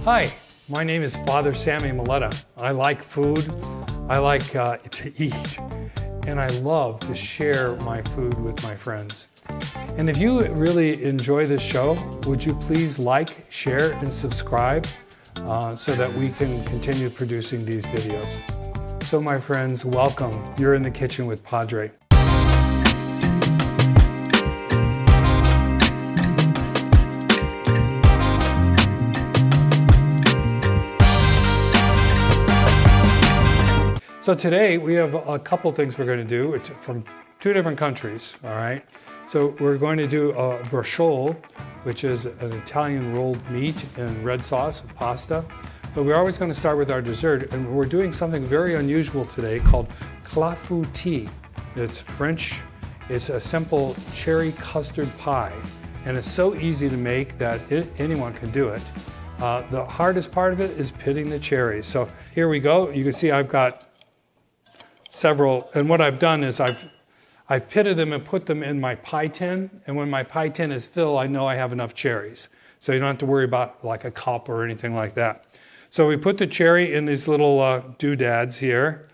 Hi, my name is Father Sammie Milletta. I like food, I like to eat, and I love to share my food with my friends. And if you really enjoy this show, would you please like, share, and subscribe so that we can continue producing these videos. So my friends, welcome. You're in the kitchen with Padre. So today we have a couple things we're going to do. It's from two different countries, all right? So we're going to do a braciole, which is an Italian rolled meat in red sauce with pasta. But we're always going to start with our dessert, and we're doing something very unusual today called clafoutis. It's French. It's a simple cherry custard pie, and it's so easy to make that anyone can do it. The hardest part of it is pitting the cherries. So here we go. You can see I've got several, and what I've done is I've pitted them and put them in my pie tin, and when my pie tin is filled, I know I have enough cherries. So you don't have to worry about like a cup or anything like that. So we put the cherry in these little doodads here,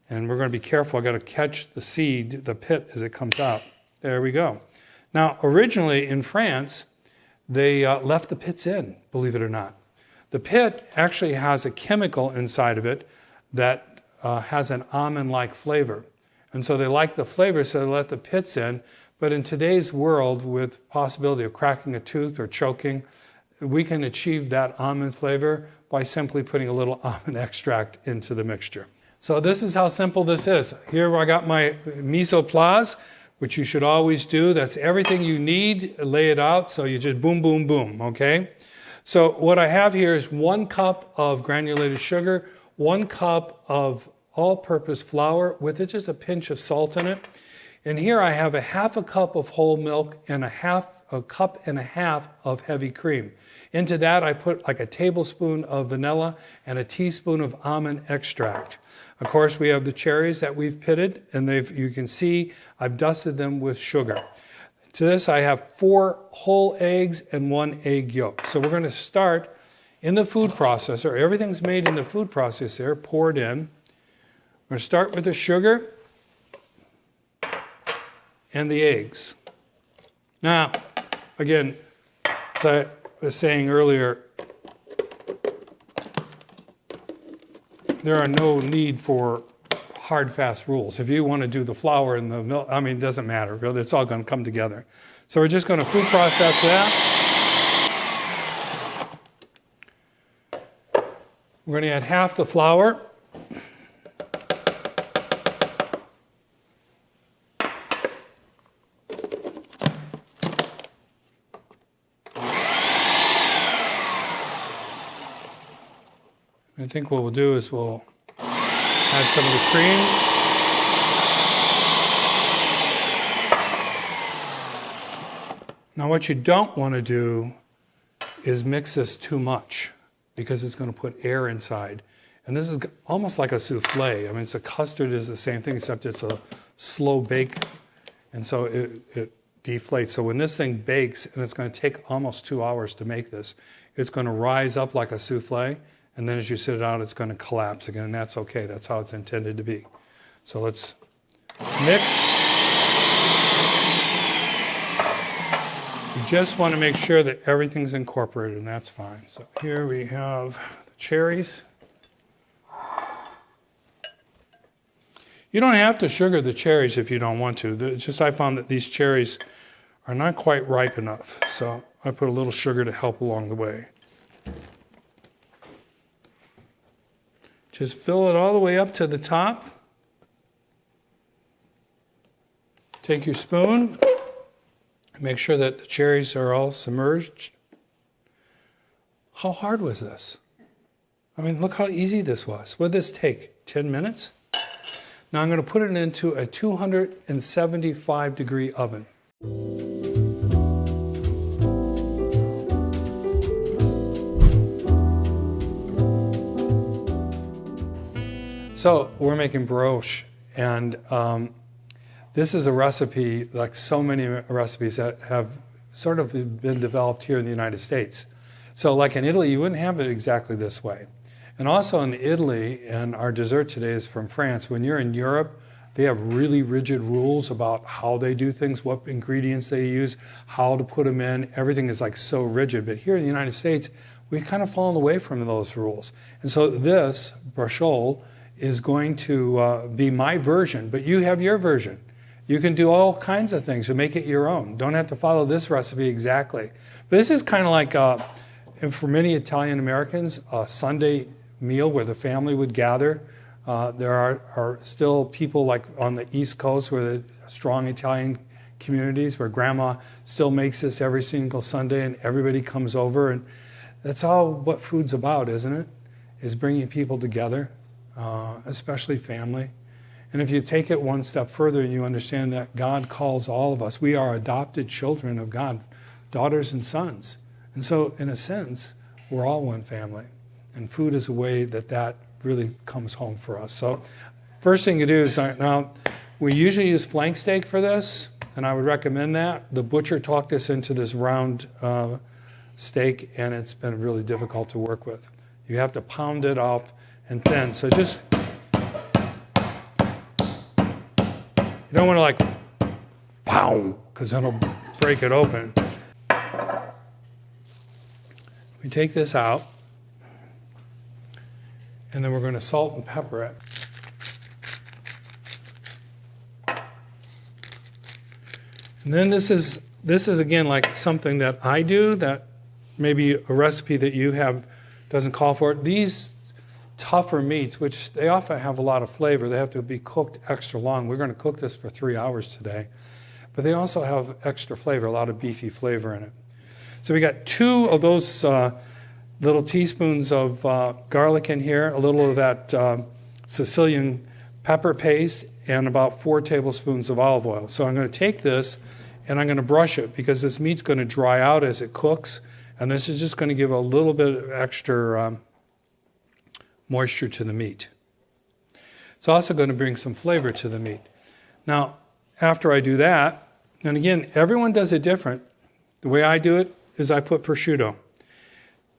and we're going to be careful. I've got to catch the seed, the pit, as it comes out. There we go. Now, originally in France, they left the pits in, believe it or not. The pit actually has a chemical inside of it that has an almond-like flavor. And so they like the flavor, so they let the pits in. But in today's world, with possibility of cracking a tooth or choking, we can achieve that almond flavor by simply putting a little almond extract into the mixture. So this is how simple this is. Here I got my mise en place, which you should always do. That's everything you need. Lay it out, so you just boom, boom, boom, okay? So what I have here is 1 cup of granulated sugar, 1 cup of all-purpose flour with just a pinch of salt in it. And here I have a 1/2 cup of whole milk and a cup and a half of heavy cream. Into that I put like a tablespoon of vanilla and a teaspoon of almond extract. Of course, we have the cherries that we've pitted, and you can see I've dusted them with sugar. To this I have 4 whole eggs and 1 egg yolk. So we're going to start in the food processor. Everything's made in the food processor, poured in. We're going to start with the sugar and the eggs. Now, again, as I was saying earlier, there are no need for hard, fast rules. If you want to do the flour and the milk, I mean, it doesn't matter. Really, it's all going to come together. So we're just going to food process that. We're going to add half the flour. I think what we'll do is we'll add some of the cream. Now what you don't want to do is mix this too much, because it's going to put air inside. And this is almost like a souffle. I mean, it's a custard is the same thing, except it's a slow bake, and so it deflates. So when this thing bakes, and it's going to take almost 2 hours to make this, it's going to rise up like a souffle, and then as you sit it out, it's going to collapse again, and that's okay. That's how it's intended to be. So let's mix. You just want to make sure that everything's incorporated, and that's fine. So here we have the cherries. You don't have to sugar the cherries if you don't want to. It's just I found that these cherries are not quite ripe enough, so I put a little sugar to help along the way. Just fill it all the way up to the top. Take your spoon. Make sure that the cherries are all submerged. How hard was this? I mean, look how easy this was. What did this take? 10 minutes? Now I'm going to put it into a 275 degree oven. So we're making brioche, and this is a recipe like so many recipes that have sort of been developed here in the United States. So like in Italy, you wouldn't have it exactly this way. And also in Italy, and our dessert today is from France, when you're in Europe, they have really rigid rules about how they do things, what ingredients they use, how to put them in. Everything is like so rigid. But here in the United States, we've kind of fallen away from those rules. And so this braciole is going to be my version, but you have your version. You can do all kinds of things to make it your own. Don't have to follow this recipe exactly. But this is kind of like, and for many Italian Americans, a Sunday meal where the family would gather. There are still people like on the East Coast where the strong Italian communities where grandma still makes this every single Sunday and everybody comes over. And that's all what food's about, isn't it? Is bringing people together, especially family. And if you take it one step further and you understand that God calls all of us, we are adopted children of God, daughters and sons. And so in a sense, we're all one family. And food is a way that really comes home for us. So first thing you do is, now we usually use flank steak for this, and I would recommend that. The butcher talked us into this round steak, and it's been really difficult to work with. You have to pound it off and thin. So just, you don't want to like, pow, because it'll break it open. We take this out, and then we're going to salt and pepper it. And then this is again like something that I do that maybe a recipe that you have doesn't call for it. These tougher meats, which they often have a lot of flavor, they have to be cooked extra long. We're going to cook this for 3 hours today. But they also have extra flavor, a lot of beefy flavor in it. So we got 2 of those little teaspoons of garlic in here, a little of that Sicilian pepper paste, and about 4 tablespoons of olive oil. So I'm going to take this and I'm going to brush it because this meat's going to dry out as it cooks, and this is just going to give a little bit of extra moisture to the meat. It's also going to bring some flavor to the meat. Now, after I do that, and again, everyone does it different. The way I do it is I put prosciutto.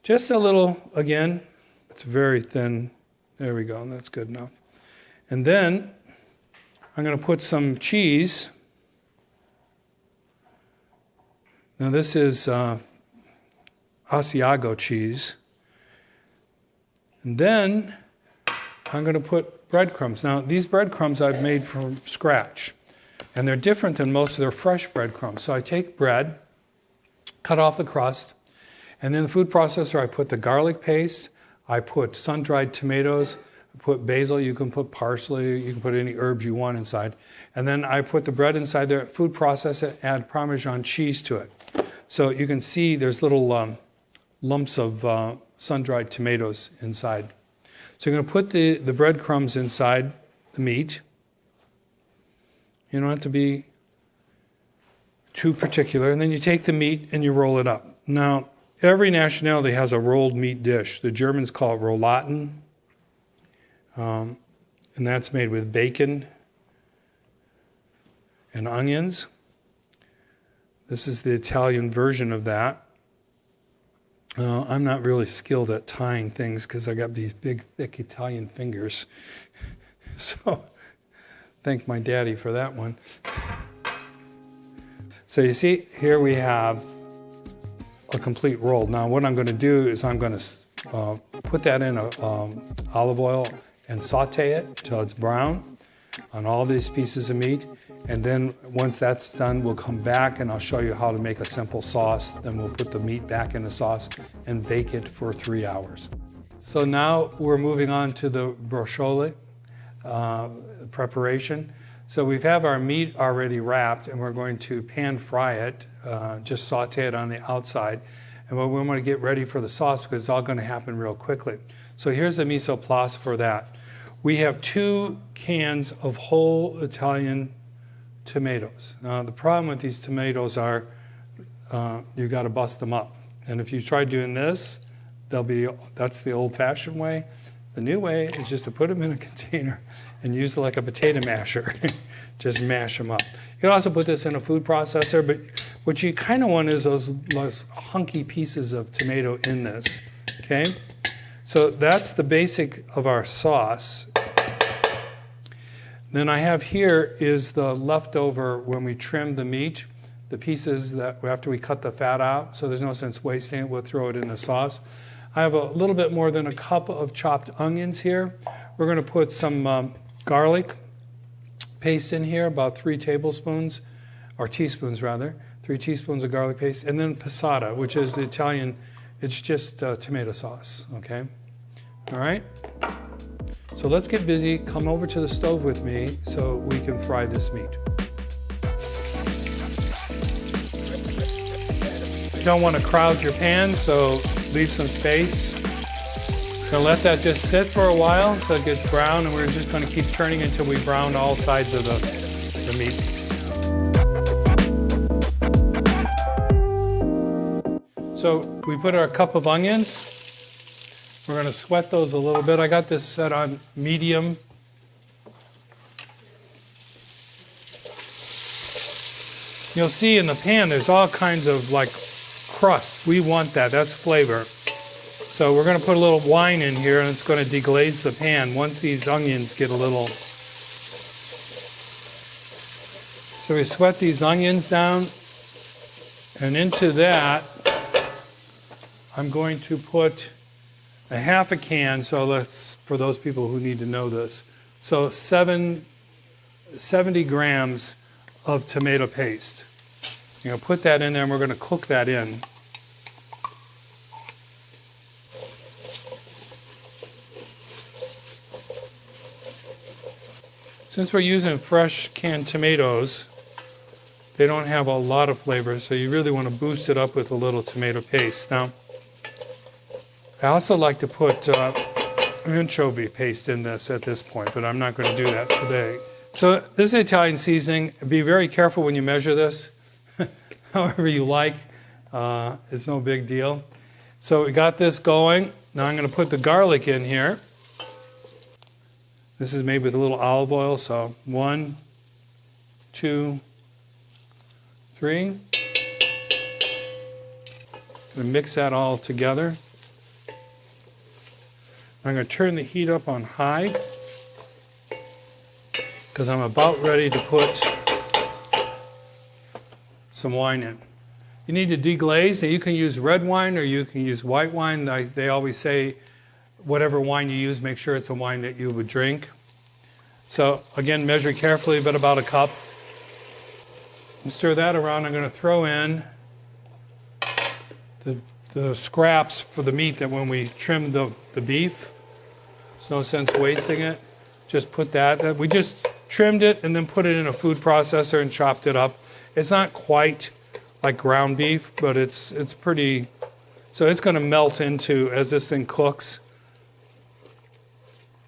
Just a little, again, it's very thin. There we go, that's good enough. And then I'm going to put some cheese. Now this is Asiago cheese. And then I'm going to put breadcrumbs. Now these breadcrumbs I've made from scratch. And they're different than most of their fresh breadcrumbs. So I take bread, cut off the crust, and then the food processor I put the garlic paste, I put sun-dried tomatoes, I put basil, you can put parsley, you can put any herbs you want inside. And then I put the bread inside the food processor, add Parmesan cheese to it. So you can see there's little lumps of sun-dried tomatoes inside. So you're going to put the breadcrumbs inside the meat. You don't have to be too particular. And then you take the meat and you roll it up. Now, every nationality has a rolled meat dish. The Germans call it Rouladen. And that's made with bacon and onions. This is the Italian version of that. I'm not really skilled at tying things because I got these big, thick Italian fingers. So, thank my daddy for that one. So you see, here we have a complete roll. Now what I'm going to do is I'm going to put that in olive oil and saute it till it's brown on all these pieces of meat. And then once that's done, we'll come back and I'll show you how to make a simple sauce. Then we'll put the meat back in the sauce and bake it for 3 hours. So now we're moving on to the braciole preparation. So we have our meat already wrapped and we're going to pan fry it, just saute it on the outside. And we want to get ready for the sauce because it's all going to happen real quickly. So here's the mise en place for that. We have 2 cans of whole Italian tomatoes. Now the problem with these tomatoes are you got to bust them up. And if you try doing this, that's the old-fashioned way. The new way is just to put them in a container and use it like a potato masher. Just mash them up. You can also put this in a food processor, What you kind of want is those hunky pieces of tomato in this, okay? So that's the basic of our sauce. Then I have here is the leftover when we trim the meat, the pieces that after we cut the fat out, so there's no sense wasting it, we'll throw it in the sauce. I have a little bit more than a cup of chopped onions here. We're going to put some garlic paste in here, about 3 tablespoons, or teaspoons rather, 3 teaspoons of garlic paste, and then passata, which is the Italian, it's just tomato sauce, okay? All right? So let's get busy, come over to the stove with me so we can fry this meat. You don't want to crowd your pan, so leave some space. Gonna let that just sit for a while until it gets brown, and we're just going to keep turning until we brown all sides of the meat. So we put our cup of onions. We're going to sweat those a little bit. I got this set on medium. You'll see in the pan there's all kinds of like crust. We want that. That's flavor. So we're going to put a little wine in here, and it's going to deglaze the pan once these onions get a little. So we sweat these onions down, and into that I'm going to put a half a can, so let's, for those people who need to know this, so 70 grams of tomato paste. You're going to put that in there, and we're going to cook that in. Since we're using fresh canned tomatoes, they don't have a lot of flavor, so you really want to boost it up with a little tomato paste. Now, I also like to put anchovy paste in this at this point, but I'm not going to do that today. So this is Italian seasoning. Be very careful when you measure this. However you like. It's no big deal. So we got this going. Now I'm going to put the garlic in here. This is made with a little olive oil, so 1, 2, 3. I'm going to mix that all together. I'm going to turn the heat up on high because I'm about ready to put some wine in. You need to deglaze. Now you can use red wine or you can use white wine. They always say whatever wine you use, make sure it's a wine that you would drink. So again, measure carefully, but about a cup. And stir that around. I'm going to throw in the scraps for the meat that when we trim the beef. There's no sense wasting it. Just put that. We just trimmed it and then put it in a food processor and chopped it up. It's not quite like ground beef, but it's pretty. So it's going to melt into as this thing cooks.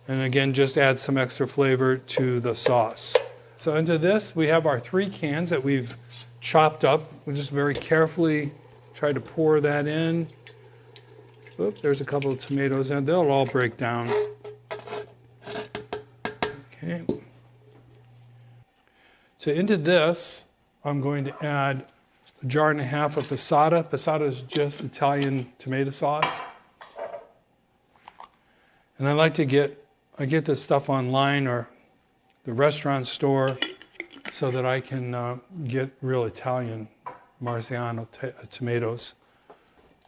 And again, just add some extra flavor to the sauce. So into this, we have our 3 cans that we've chopped up. We'll just very carefully try to pour that in. Oop, there's a couple of tomatoes, and they'll all break down. Okay. So into this, I'm going to add a jar and a half of passata. Passata is just Italian tomato sauce. And I like to get this stuff online or the restaurant store so that I can get real Italian Marziano tomatoes.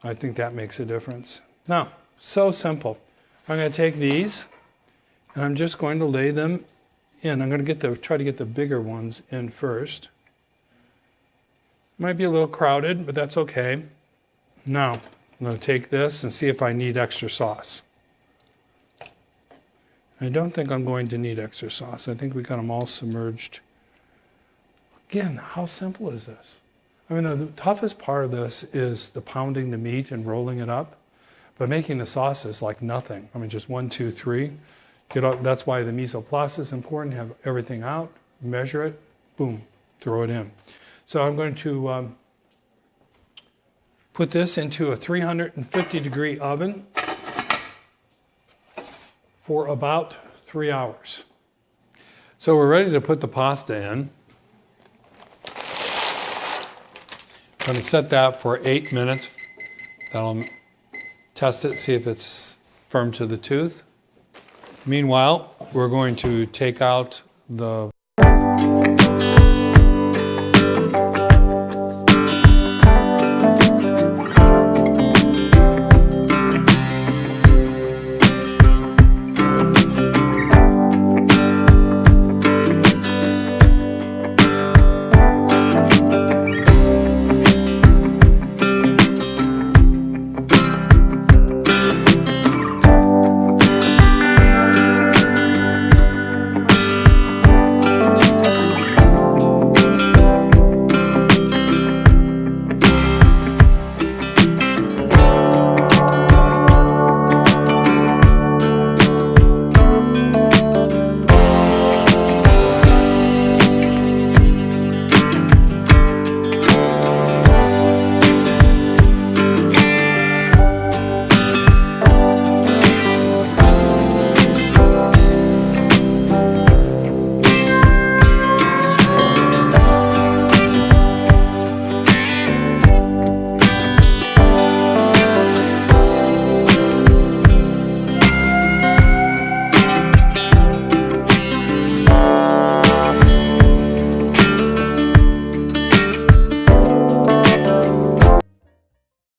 I think that makes a difference. Now, so simple. I'm going to take these and I'm just going to lay them in. I'm going to try to get the bigger ones in first. Might be a little crowded, but that's okay. Now, I'm going to take this and see if I need extra sauce. I don't think I'm going to need extra sauce. I think we got them all submerged. Again, how simple is this? I mean, the toughest part of this is the pounding the meat and rolling it up, but making the sauce is like nothing. I mean, just 1, 2, 3. That's why the mise en place is important. Have everything out, measure it, boom, throw it in. So I'm going to put this into a 350-degree oven for about 3 hours. So we're ready to put the pasta in. going to set that for 8 minutes. That'll test it, see if it's firm to the tooth. Meanwhile, we're going to take out the